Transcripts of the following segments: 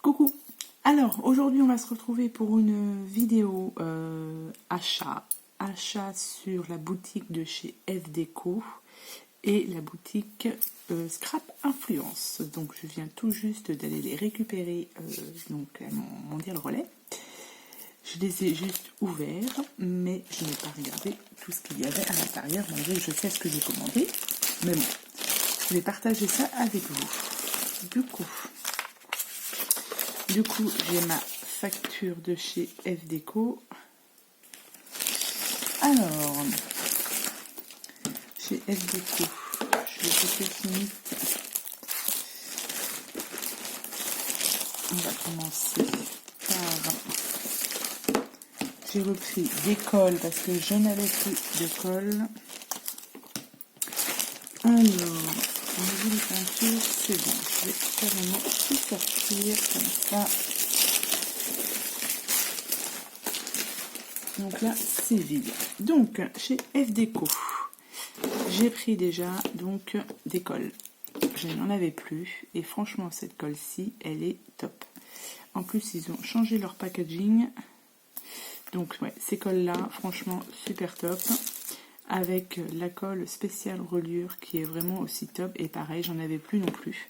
Coucou. Alors aujourd'hui on va se retrouver pour une vidéo achat sur la boutique de chez FDeco et la boutique Scrap Influence. Donc je viens tout juste d'aller les récupérer donc à mon dire le relais. Je les ai juste ouverts, mais je n'ai pas regardé tout ce qu'il y avait à l'intérieur, malgré que je sais ce que j'ai commandé. Mais bon, je vais partager ça avec vous. Du coup, j'ai ma facture de chez FDeco. Alors, chez FDeco, je vais peut-être limite. On va commencer par. J'ai repris des colles parce que je n'avais plus de colle. Alors, au niveau des peintures, c'est bon. Je vais carrément tout sortir comme ça. Donc là, c'est vide. Donc, chez FDeco, j'ai pris déjà donc des colles. Je n'en avais plus. Et franchement, cette colle-ci, elle est top. En plus, ils ont changé leur packaging. Donc, ouais, ces colles-là, franchement, super top. Avec la colle spéciale reliure qui est vraiment aussi top. Et pareil, j'en avais plus non plus.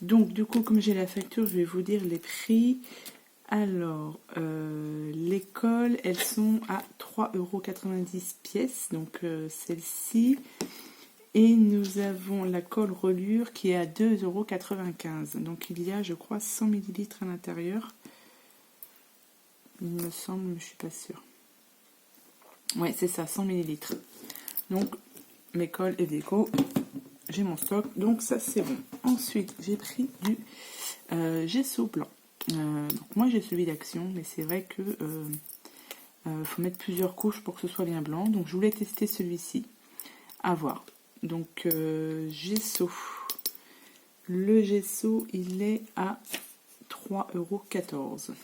Donc, du coup, comme j'ai la facture, je vais vous dire les prix. Alors, les colles, elles sont à 3,90 € pièce, donc celle-ci. Et nous avons la colle reliure qui est à 2,95 €. Donc il y a, je crois, 100 ml à l'intérieur. Il me semble, mais je suis pas sûre. Ouais, c'est ça, 100 ml. Donc, mes colles FDeco, j'ai mon stock, donc ça c'est bon. Ensuite, j'ai pris du gesso blanc. Donc moi j'ai celui d'Action, mais c'est vrai que faut mettre plusieurs couches pour que ce soit bien blanc. Donc je voulais tester celui-ci. À voir. Donc gesso. Le gesso, il est à 3,14 €.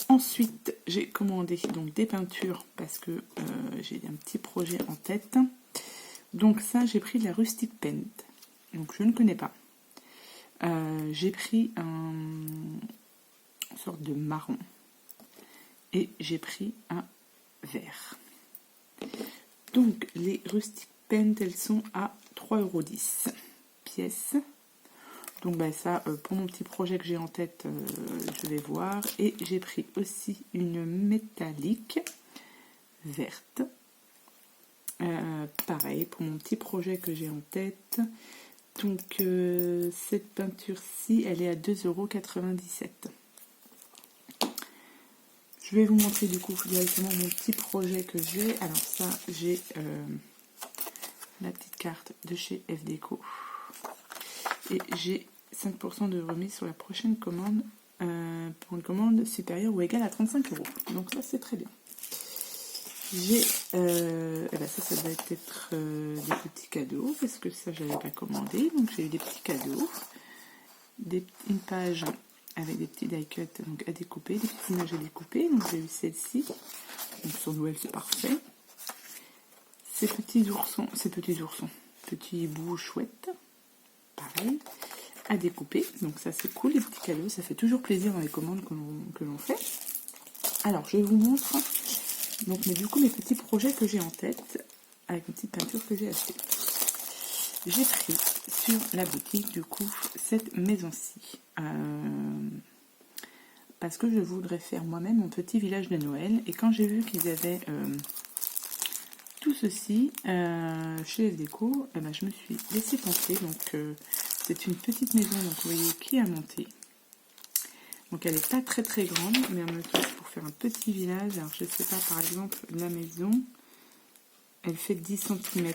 Ensuite, j'ai commandé donc des peintures parce que j'ai un petit projet en tête. Donc ça, j'ai pris de la Rustic Paint. Donc je ne connais pas. J'ai pris une sorte de marron et j'ai pris un vert. Donc les Rustic Paint, elles sont à 3,10 € pièce. Donc bah, ça, pour mon petit projet que j'ai en tête, je vais voir. Et j'ai pris aussi une métallique verte. Pareil, pour mon petit projet que j'ai en tête. Donc cette peinture-ci, elle est à 2,97 €. Je vais vous montrer du coup directement mon petit projet que j'ai. Alors ça, j'ai la petite carte de chez FDeco. Et j'ai 5% de remise sur la prochaine commande pour une commande supérieure ou égale à 35 €. Donc ça, c'est très bien. J'ai, ça doit être des petits cadeaux, parce que ça, je n'avais pas commandé. Donc j'ai eu des petits cadeaux. Une page avec des petits die cuts donc à découper, des petites images à découper. Donc j'ai eu celle-ci. Donc sur Noël, c'est parfait. Ces petits oursons, petits hiboux chouettes. Pareil, à découper. Donc ça, c'est cool, les petits cadeaux. Ça fait toujours plaisir dans les commandes que l'on fait. Alors, je vous montre... Donc, mais du coup, mes petits projets que j'ai en tête, avec une petite peinture que j'ai achetée. J'ai pris sur la boutique, du coup, cette maison-ci. Parce que je voudrais faire moi-même mon petit village de Noël. Et quand j'ai vu qu'ils avaient tout ceci chez FDeco, je me suis laissée tenter. Donc, c'est une petite maison, donc vous voyez, qui a monté. Donc elle n'est pas très très grande, mais en même temps pour faire un petit village. Alors je ne sais pas, par exemple, la maison, elle fait 10 cm.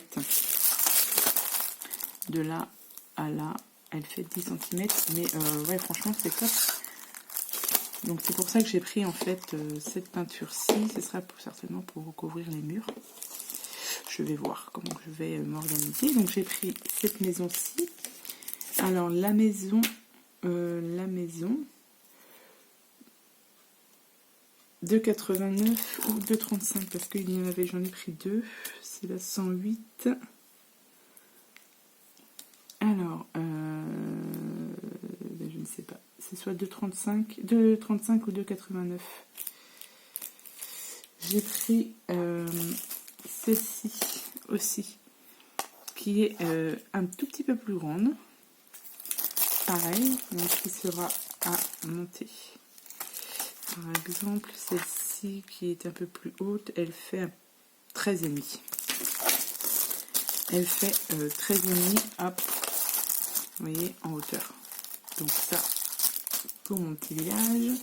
De là à là, elle fait 10 cm. Mais ouais, franchement, c'est top. Donc c'est pour ça que j'ai pris en fait cette peinture-ci. Ce sera certainement pour recouvrir les murs. Je vais voir comment je vais m'organiser. Donc j'ai pris cette maison-ci. Alors la maison... 2,89 ou 2,35 parce qu'il y en avait, j'en ai pris deux. C'est la 108. Alors, je ne sais pas. c'est soit 2,35 ou 2,89. J'ai pris celle-ci aussi, qui est un tout petit peu plus grande. Pareil, donc qui sera à monter. Par exemple, celle-ci qui est un peu plus haute, elle fait 13,5. Elle fait 13,5, hop, vous voyez, en hauteur. Donc ça, pour mon petit village.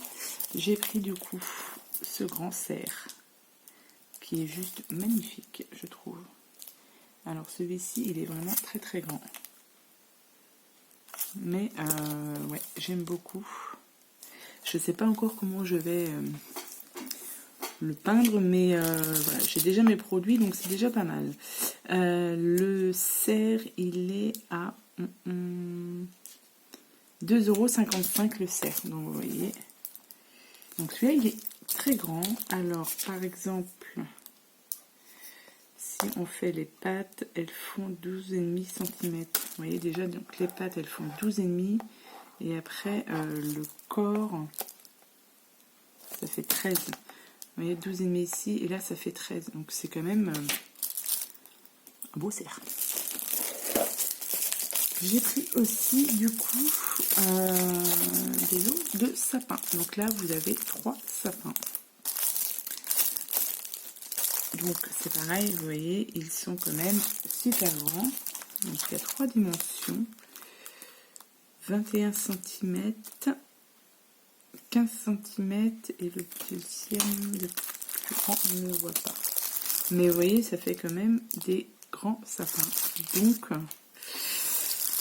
J'ai pris du coup ce grand cerf, qui est juste magnifique, je trouve. Alors celui-ci, il est vraiment très très grand. Mais ouais, j'aime beaucoup. Je sais pas encore comment je vais le peindre, mais voilà, j'ai déjà mes produits, donc c'est déjà pas mal. Le cerf, il est à 2,55 € le cerf, donc vous voyez. Donc celui-là, il est très grand. Alors, par exemple, si on fait les pattes, elles font 12,5 cm. Vous voyez déjà, donc les pattes, elles font 12,5. Et après, le corps, ça fait 13. Vous voyez, 12,5 ici, et là, ça fait 13. Donc c'est quand même un beau cerf. J'ai pris aussi, du coup, des lots de sapins. Donc là, vous avez 3 sapins. Donc c'est pareil, vous voyez, ils sont quand même super grands. Donc il y a 3 dimensions. 21 cm, 15 cm et le deuxième, le plus grand, on ne le voit pas. Mais vous voyez, ça fait quand même des grands sapins. Donc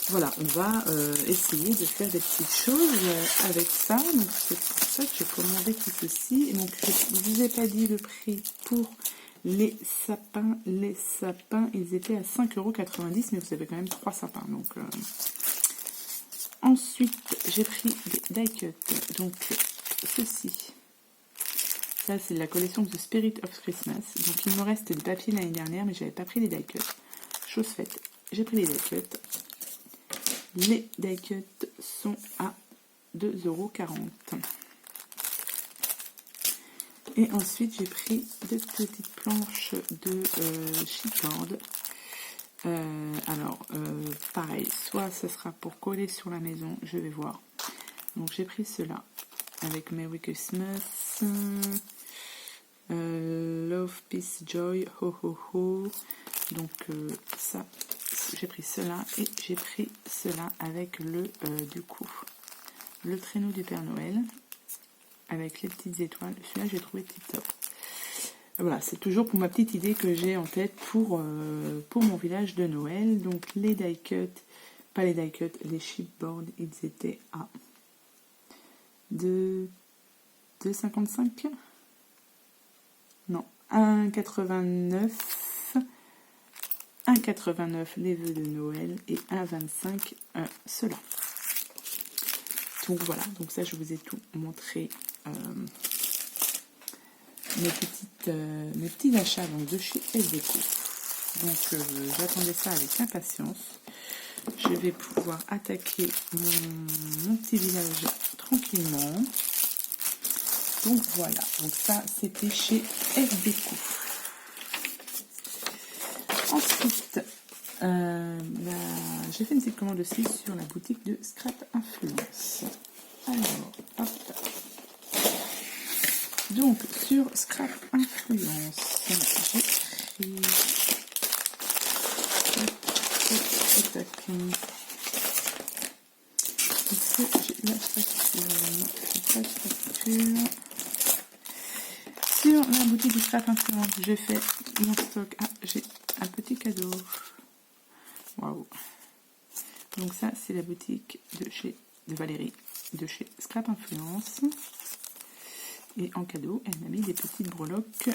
voilà, on va essayer de faire des petites choses avec ça. Donc c'est pour ça que j'ai commandé tout ceci. Et donc je ne vous ai pas dit le prix pour les sapins. Les sapins, ils étaient à 5,90 €, mais vous avez quand même 3 sapins. Donc ensuite, j'ai pris des die cuts. Donc ceci. Ça, c'est de la collection The Spirit of Christmas. Donc il me reste des papiers l'année dernière, mais j'avais pas pris les die cuts. Chose faite, j'ai pris les die cuts. Les die cuts sont à 2,40 €. Et ensuite, j'ai pris deux petites planches de chipboard. Alors, pareil, soit ce sera pour coller sur la maison, je vais voir. Donc, j'ai pris cela avec Merry Christmas, Love, Peace, Joy, Ho Ho Ho. Donc, ça, j'ai pris cela et j'ai pris cela avec du coup, le traîneau du Père Noël avec les petites étoiles. Celui-là, j'ai trouvé tip top. Voilà, c'est toujours pour ma petite idée que j'ai en tête pour mon village de Noël. Donc les die cuts, pas les die cuts, les chipboards, ils étaient à 2,55 €. Non, 1,89 €. 1,89 € les vœux de Noël et 1,25 € cela. Donc voilà, donc ça je vous ai tout montré. Mes petits achats donc, de chez FDECO. Donc j'attendais ça avec impatience. Je vais pouvoir attaquer mon petit village tranquillement. Donc voilà, donc ça c'était chez FDECO. Ensuite, j'ai fait une petite commande aussi sur la boutique de Scrap Influence. Alors, hop. Donc, sur Scrap Influence, j'ai pris... Est-ce que j'ai la facture? Non, j'ai pas de facture. Sur la boutique de Scrap Influence, j'ai fait mon stock. Ah, j'ai un petit cadeau. Waouh! Donc ça, c'est la boutique de Valérie, de chez Scrap Influence. Et en cadeau, elle m'a mis des petites breloques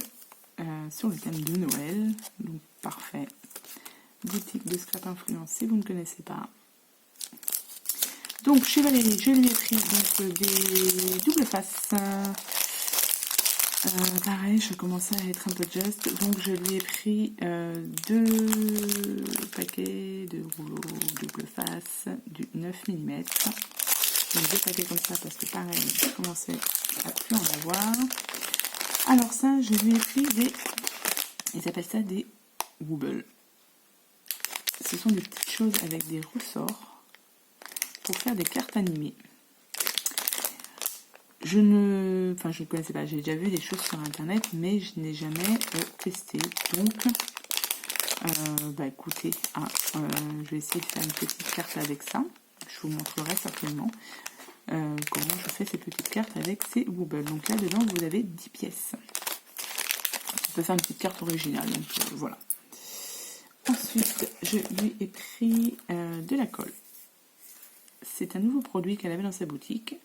sur le thème de Noël. Donc parfait. Boutique de Scrap Influence, si vous ne connaissez pas. Donc chez Valérie, je lui ai pris donc, des doubles faces. Pareil, je commençais à être un peu juste. Donc je lui ai pris 2 paquets de rouleaux double face du 9 mm. Donc, deux paquets comme ça, parce que pareil, je commençais à plus en avoir. Alors ça, je lui ai pris des... Ils appellent ça des wobbles. Ce sont des petites choses avec des ressorts pour faire des cartes animées. Je ne connaissais pas, j'ai déjà vu des choses sur internet, mais je n'ai jamais testé. Donc, écoutez, je vais essayer de faire une petite carte avec ça. Je vous montrerai certainement comment je fais ces petites cartes avec ces wobbles. Donc là dedans vous avez 10 pièces. On peut faire une petite carte originale, donc voilà. Ensuite, je lui ai pris de la colle. C'est un nouveau produit qu'elle avait dans sa boutique.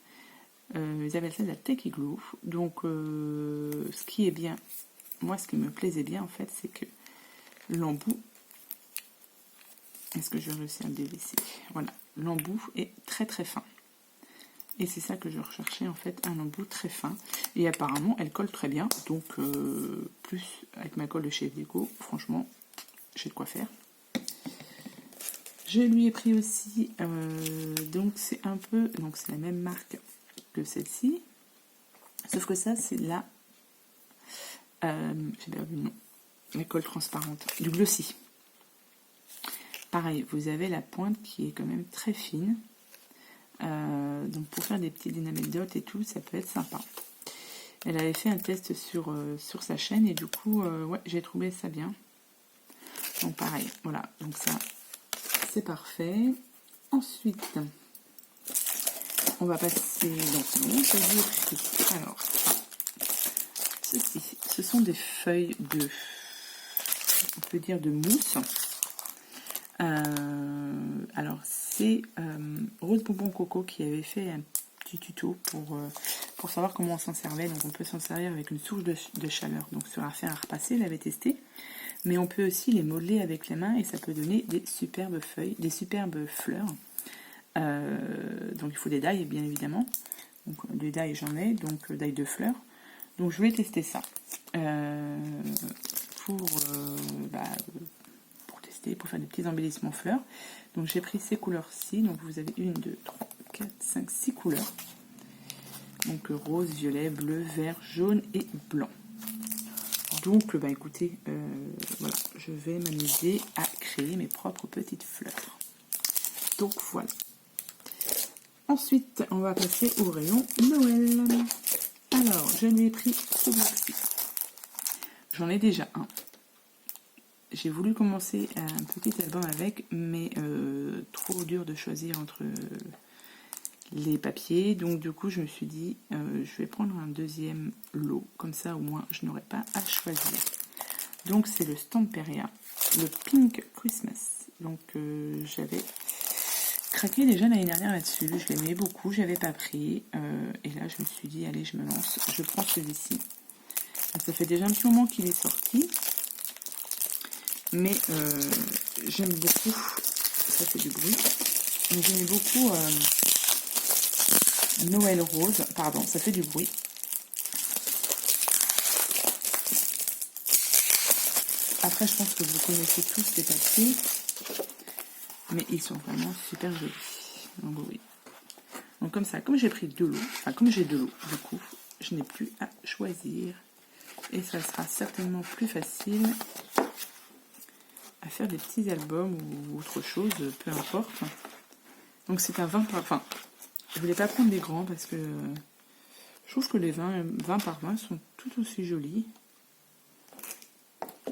Ils appellent ça de la Techie Glue. Donc, ce qui est bien, moi, ce qui me plaisait bien, en fait, c'est que l'embout, est-ce que je vais réussir à le dévisser? Voilà, l'embout est très très fin. Et c'est ça que je recherchais, en fait, un embout très fin. Et apparemment, elle colle très bien. Donc, plus avec ma colle de chez Vico, franchement, j'ai de quoi faire. Je lui ai pris aussi, donc c'est un peu, donc c'est la même marque que celle-ci, sauf que ça c'est la, j'ai perdu le nom, la colle transparente, du Glossy. Pareil, vous avez la pointe qui est quand même très fine, donc pour faire des petites anecdotes et tout, ça peut être sympa. Elle avait fait un test sur sa chaîne et du coup, ouais, j'ai trouvé ça bien. Donc pareil, voilà, donc ça, c'est parfait. Ensuite, on va passer donc non, je lui ai pris. Alors, ceci, ce sont des feuilles de, on peut dire de mousse. Alors c'est Rose Bonbon Coco qui avait fait un petit tuto pour savoir comment on s'en servait. Donc on peut s'en servir avec une source de chaleur. Donc sur un fer à repasser, elle avait testé. Mais on peut aussi les modeler avec les mains et ça peut donner des superbes feuilles, des superbes fleurs. Donc il faut des die bien évidemment. Donc des die j'en ai, donc die de fleurs. Donc je vais tester ça pour tester, pour faire des petits embellissements fleurs. Donc j'ai pris ces couleurs-ci. Donc vous avez 1, 2, 3, 4, 5, 6 couleurs. Donc rose, violet, bleu, vert, jaune et blanc. Donc, écoutez, voilà, je vais m'amuser à créer mes propres petites fleurs. Donc, voilà. Ensuite, on va passer au rayon Noël. Alors, je lui ai pris ce bloc-ci. J'en ai déjà un. J'ai voulu commencer un petit album avec, mais trop dur de choisir entre les papiers. Donc, du coup, je me suis dit, je vais prendre un deuxième lot. Comme ça, au moins, je n'aurai pas à choisir. Donc c'est le Stamperia, le Pink Christmas. Donc j'avais craqué déjà l'année dernière là-dessus, je l'aimais beaucoup, j'avais pas pris. Et là je me suis dit, allez je me lance, je prends celui-ci. Ça fait déjà un petit moment qu'il est sorti. Mais j'aime beaucoup, ça fait du bruit, mais j'aimais beaucoup Noël Rose, pardon, ça fait du bruit. Après, je pense que vous connaissez tous les papiers, mais ils sont vraiment super jolis. Donc oui. Donc comme ça, comme j'ai pris de l'eau, enfin comme j'ai de l'eau, du coup, je n'ai plus à choisir. Et ça sera certainement plus facile à faire des petits albums ou autre chose, peu importe. Donc c'est un 20 par... Enfin, je voulais pas prendre des grands parce que je trouve que les 20 par 20 sont tout aussi jolis.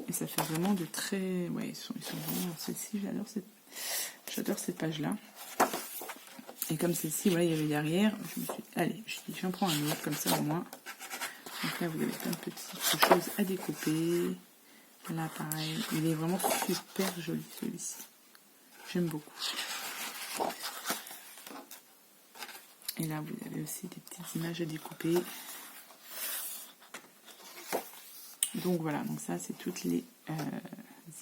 Et ça fait vraiment de très... Ouais, ils sont vraiment... Celle-ci, j'adore cette page-là. Et comme celle-ci, voilà, il y avait derrière, je me suis dit, allez, j'en prends un autre, comme ça au moins. Donc là, vous avez plein de petites choses à découper. Là, pareil, il est vraiment super joli, celui-ci. J'aime beaucoup. Et là, vous avez aussi des petites images à découper. Donc voilà, donc ça c'est toutes les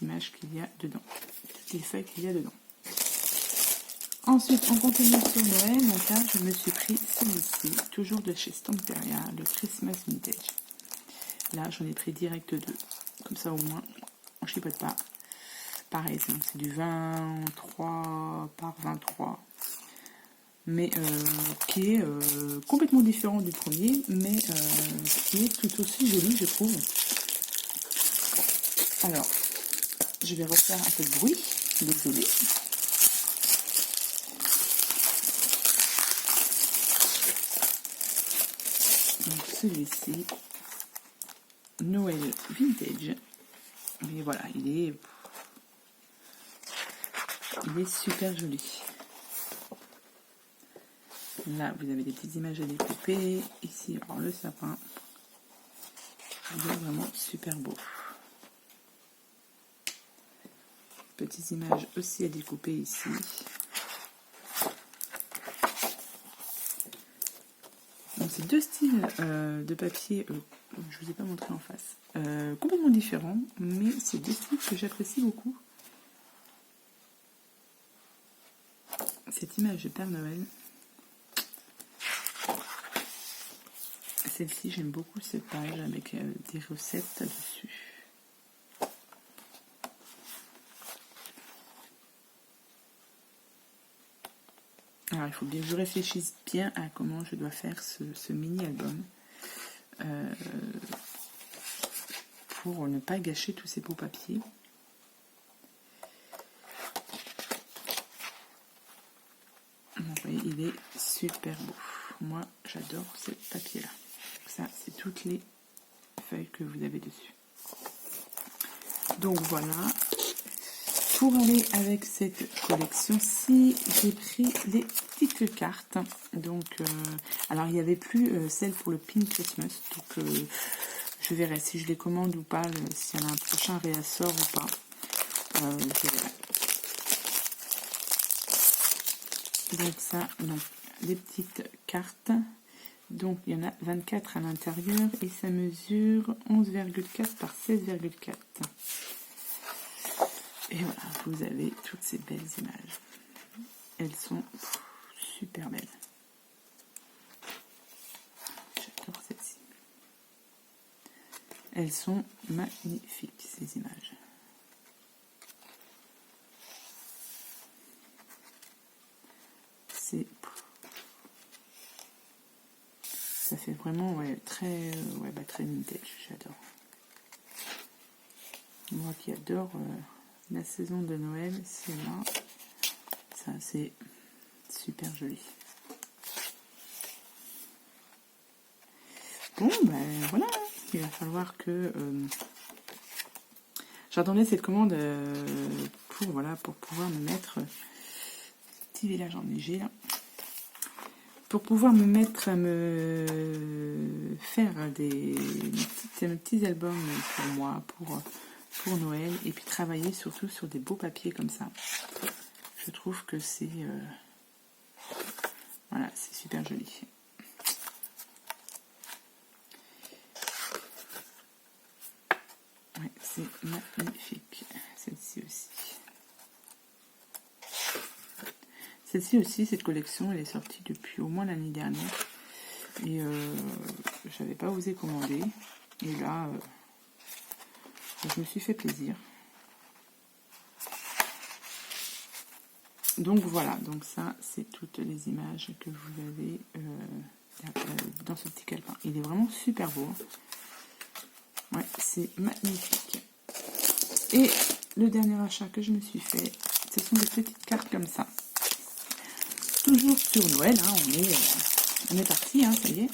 images qu'il y a dedans, toutes les feuilles qu'il y a dedans. Ensuite, on continue sur Noël, donc là je me suis pris celui-ci, toujours de chez Stamperia, le Christmas Vintage. Là j'en ai pris direct 2, comme ça au moins on chipote pas. Pareil, c'est du 23 par 23. mais qui est complètement différent du premier, mais qui est tout aussi joli, je trouve. Alors, je vais refaire un peu de bruit, désolé. Donc celui-ci, Noël Vintage. Mais voilà, il est super joli. Là, vous avez des petites images à découper. Ici, alors le sapin. Il est vraiment super beau. Petites images aussi à découper ici. Donc, c'est deux styles de papier, je ne vous ai pas montré en face, complètement différents, mais c'est deux styles que j'apprécie beaucoup. Cette image de Père Noël. Celle-ci, j'aime beaucoup cette page avec des recettes dessus. Alors, il faut bien que je réfléchisse bien à comment je dois faire ce mini-album pour ne pas gâcher tous ces beaux papiers. Vous voyez, il est super beau. Moi, j'adore ce papier-là. Ça, c'est toutes les feuilles que vous avez dessus. Donc voilà. Pour aller avec cette collection-ci, j'ai pris les petites cartes. Donc, alors il n'y avait plus celle pour le Pink Christmas. Donc, je verrai si je les commande ou pas, s'il y en a un prochain réassort ou pas. Je verrai. Donc ça, donc, les petites cartes. Donc il y en a 24 à l'intérieur et ça mesure 11,4 par 16,4. Et voilà, vous avez toutes ces belles images. Elles sont super belles. J'adore celle-ci. Elles sont magnifiques, ces images. Ça fait vraiment très vintage, j'adore. Moi qui adore la saison de Noël, c'est là. Ça, c'est super joli. Bon, ben voilà, il va falloir que... J'attendais cette commande pour pouvoir me mettre... petit village enneigé, là. Pour pouvoir me mettre à me faire des petits albums pour moi, pour Noël, et puis travailler surtout sur des beaux papiers comme ça. Je trouve que c'est voilà, c'est super joli. Ouais, c'est magnifique. Celle-ci aussi. Celle-ci aussi, cette collection, elle est sortie depuis au moins l'année dernière. Et j'avais pas osé commander. Et là, je me suis fait plaisir. Donc voilà, donc ça, c'est toutes les images que vous avez dans ce petit calepin. Il est vraiment super beau. Ouais, c'est magnifique. Et le dernier achat que je me suis fait, ce sont des petites cartes comme ça. Toujours sur Noël, hein, on est parti, hein, ça y est.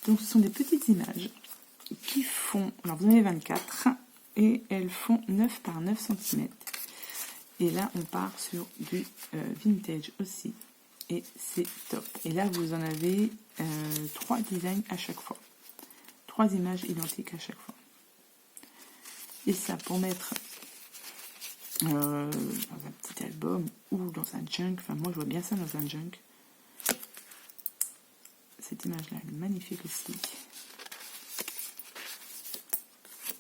Donc ce sont des petites images qui font, alors vous en avez 24, et elles font 9 par 9 cm. Et là, on part sur du vintage aussi. Et c'est top. Et là, vous en avez 3 designs à chaque fois. 3 images identiques à chaque fois. Et ça, pour mettre dans un petit album ou dans un junk. Enfin, moi, je vois bien ça dans un junk. Cette image-là, elle est magnifique aussi.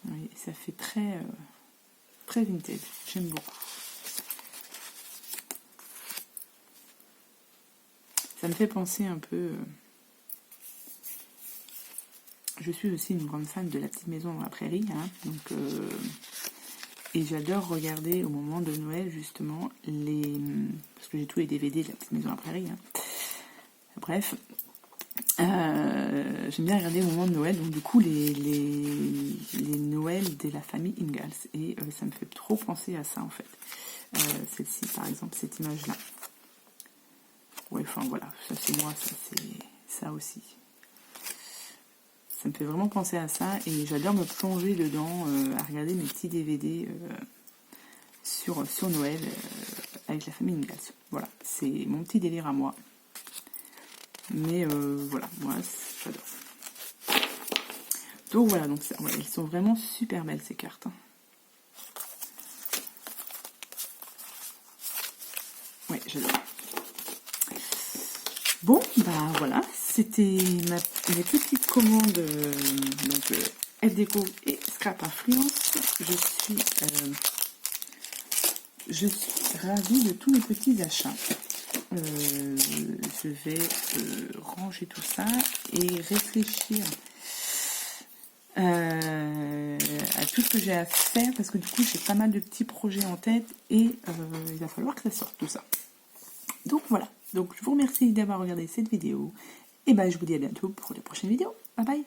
Oui, ça fait très, très vintage. J'aime beaucoup. Ça me fait penser un peu... je suis aussi une grande fan de La Petite Maison dans la Prairie. Hein, donc, Et j'adore regarder au moment de Noël, justement, parce que j'ai tous les DVD de La Petite Maison à la Prairie. Hein. Bref. J'aime bien regarder au moment de Noël, donc du coup les Noëls de la famille Ingalls. Et ça me fait trop penser à ça, en fait. Celle-ci, par exemple, cette image-là. Ouais, enfin voilà, ça c'est moi, ça c'est ça aussi. Ça me fait vraiment penser à ça et j'adore me plonger dedans, à regarder mes petits DVD sur Noël avec la famille Ingalls. Voilà, c'est mon petit délire à moi. Mais voilà, moi j'adore. Donc voilà, donc ça, ouais, elles sont vraiment super belles ces cartes. Ouais, j'adore. Bon, bah voilà, c'était mes petites commandes donc FDeco et Scrap Influence. Je suis ravie de tous mes petits achats. Je vais ranger tout ça et réfléchir à tout ce que j'ai à faire parce que du coup j'ai pas mal de petits projets en tête et il va falloir que ça sorte tout ça. Donc voilà, donc je vous remercie d'avoir regardé cette vidéo et ben je vous dis à bientôt pour les prochaines vidéos. Bye bye.